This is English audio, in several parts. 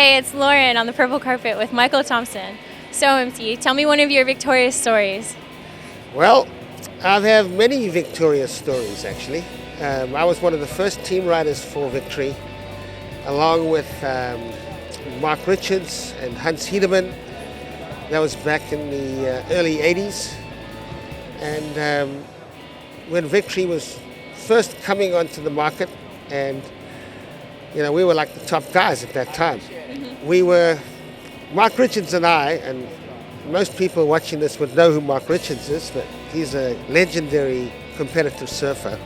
Hey, it's Lauren on the purple carpet with Michael Tomson. So, MT, tell me one of your victorious stories. Well, I've had many victorious stories actually. I was one of the first team riders for Victory, along with Mark Richards and Hans Hedemann. That was back in the early 80s. And when Victory was first coming onto the market, and we were like the top guys at that time. We were, Mark Richards and I, and most people watching this would know who Mark Richards is, but he's a legendary competitive surfer.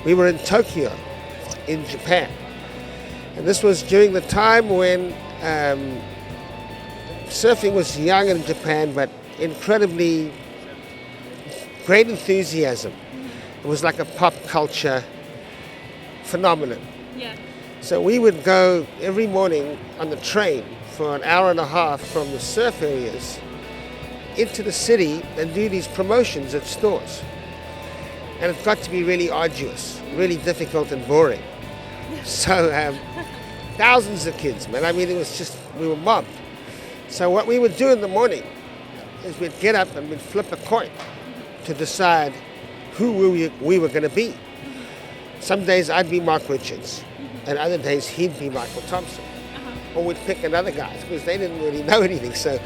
We were in Tokyo, in Japan. And this was during the time when surfing was young in Japan, but incredibly great enthusiasm. It was like a pop culture phenomenon. Yeah. So we would go every morning on the train for an hour and a half from the surf areas into the city and do these promotions at stores. And it got to be really arduous, really difficult and boring. So thousands of kids, man. I mean, it was just, we were mobbed. So what we would do in the morning is we'd get up and we'd flip a coin to decide who we were going to be. Some days I'd be Mark Richards, and other days he'd be Michael Tomson. Or we'd pick another guy, because they didn't really know anything. So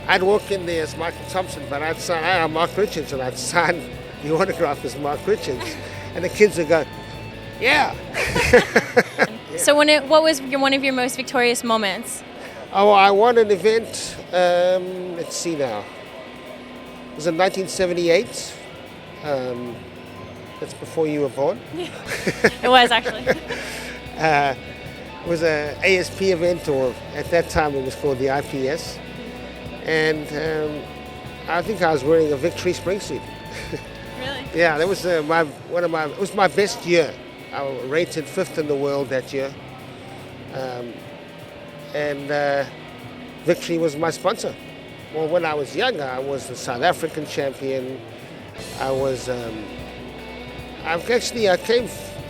I'd walk in there as Michael Tomson, but I'd say, I'm Mark Richards, and I'd sign the autograph as Mark Richards. And the kids would go, yeah. So what was one of your most victorious moments? Oh, I won an event, let's see now. It was in 1978. That's before you were born. It was, actually. It was an ASP event, or at that time it was called the IPS. And I think I was wearing a Victory spring suit. Really? Yeah, that was it was my best year. I was rated 5th in the world that year. And Victory was my sponsor. Well, when I was younger, I was the South African champion. I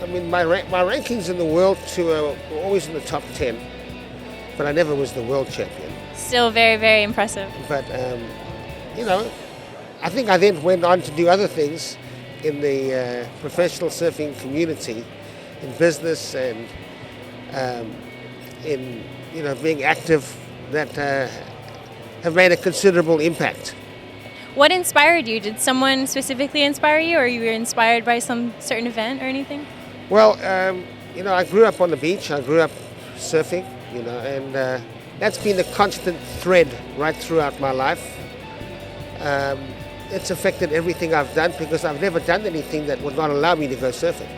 mean, my rankings in the world were always in the top 10, but I never was the world champion. Still very, very impressive. But, I think I then went on to do other things in the professional surfing community, in business and in, being active that have made a considerable impact. What inspired you? Did someone specifically inspire you, or you were inspired by some certain event or anything? Well, I grew up on the beach. I grew up surfing, and that's been a constant thread right throughout my life. It's affected everything I've done because I've never done anything that would not allow me to go surfing.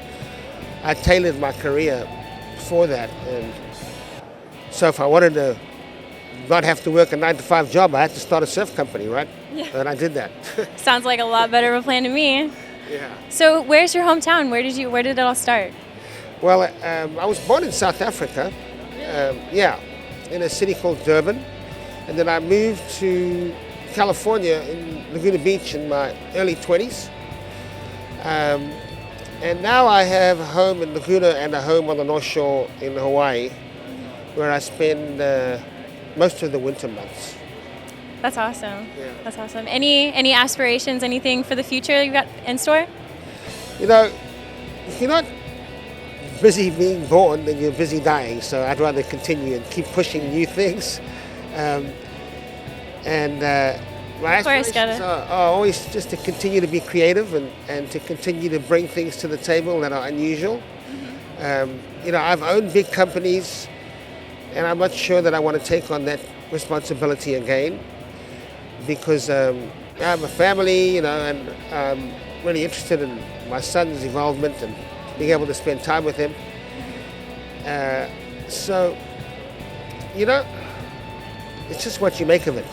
I tailored my career for that, and so if I wanted to not have to work a 9-to-5 job, I had to start a surf company, right? Yeah. And I did that. Sounds like a lot better of a plan to me. Yeah. So where's your hometown? Where did it all start? Well, I was born in South Africa, in a city called Durban. And then I moved to California in Laguna Beach in my early 20s. And now I have a home in Laguna and a home on the North Shore in Hawaii, where I spend most of the winter months. That's awesome. Yeah. That's awesome. Any aspirations, anything for the future you've got in store? If you're not busy being born, then you're busy dying. So I'd rather continue and keep pushing new things. My aspirations are always just to continue to be creative and to continue to bring things to the table that are unusual. I've owned big companies, and I'm not sure that I want to take on that responsibility again, because I have a family, and I'm really interested in my son's involvement and being able to spend time with him. It's just what you make of it,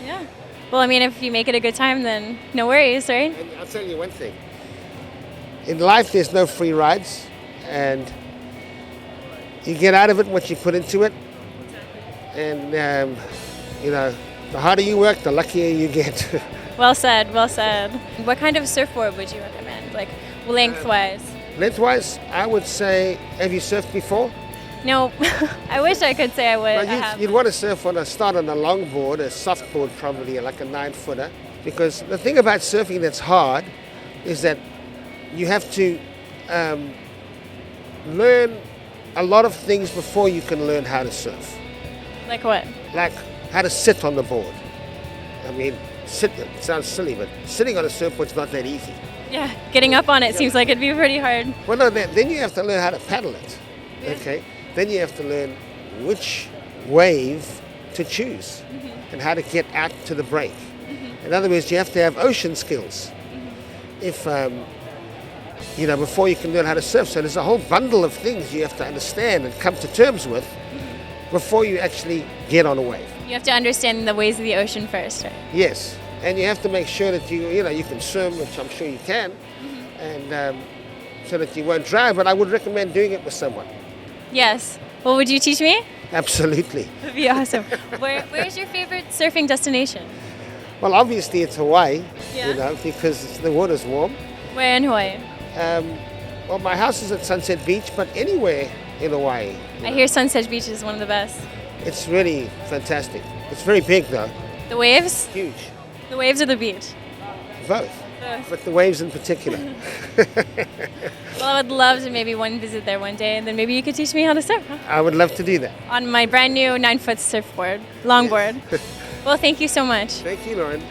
Yeah. Well, I mean, if you make it a good time, then no worries, right? And I'll tell you one thing. In life, there's no free rides, and you get out of it what you put into it. And, the harder you work, the luckier you get. Well said, well said. What kind of surfboard would you recommend, like lengthwise? Lengthwise, I would say, have you surfed before? No, I wish I could say I would. Well, I have. you'd want to start on a longboard, a softboard probably, like a 9-footer. Because the thing about surfing that's hard is that you have to learn a lot of things before you can learn how to surf. Like what? Like how to sit on the board. I mean, it sounds silly, but sitting on a surfboard's not that easy. Yeah, getting up on it seems like it'd be pretty hard. Well, no, then you have to learn how to paddle it. Okay? Then you have to learn which wave to choose and how to get out to the break. In other words, you have to have ocean skills. If before you can learn how to surf. So there's a whole bundle of things you have to understand and come to terms with before you actually get on a wave. You have to understand the ways of the ocean first, right? Yes, and you have to make sure that you can swim, which I'm sure you can, and so that you won't drown. But I would recommend doing it with someone. Yes. Well, would you teach me? Absolutely. That'd be awesome. Where's your favorite surfing destination? Well, obviously it's Hawaii, Yeah? because the water's warm. Where in Hawaii? Well, my house is at Sunset Beach, but anywhere in Hawaii. I hear Sunset Beach is one of the best. It's really fantastic. It's very big, though. The waves? Huge. The waves or the beach? Both. Both. But the waves in particular. Well, I would love to maybe visit there one day, and then maybe you could teach me how to surf, huh? I would love to do that. On my brand new 9-foot surfboard, longboard. Well, thank you so much. Thank you, Lauren.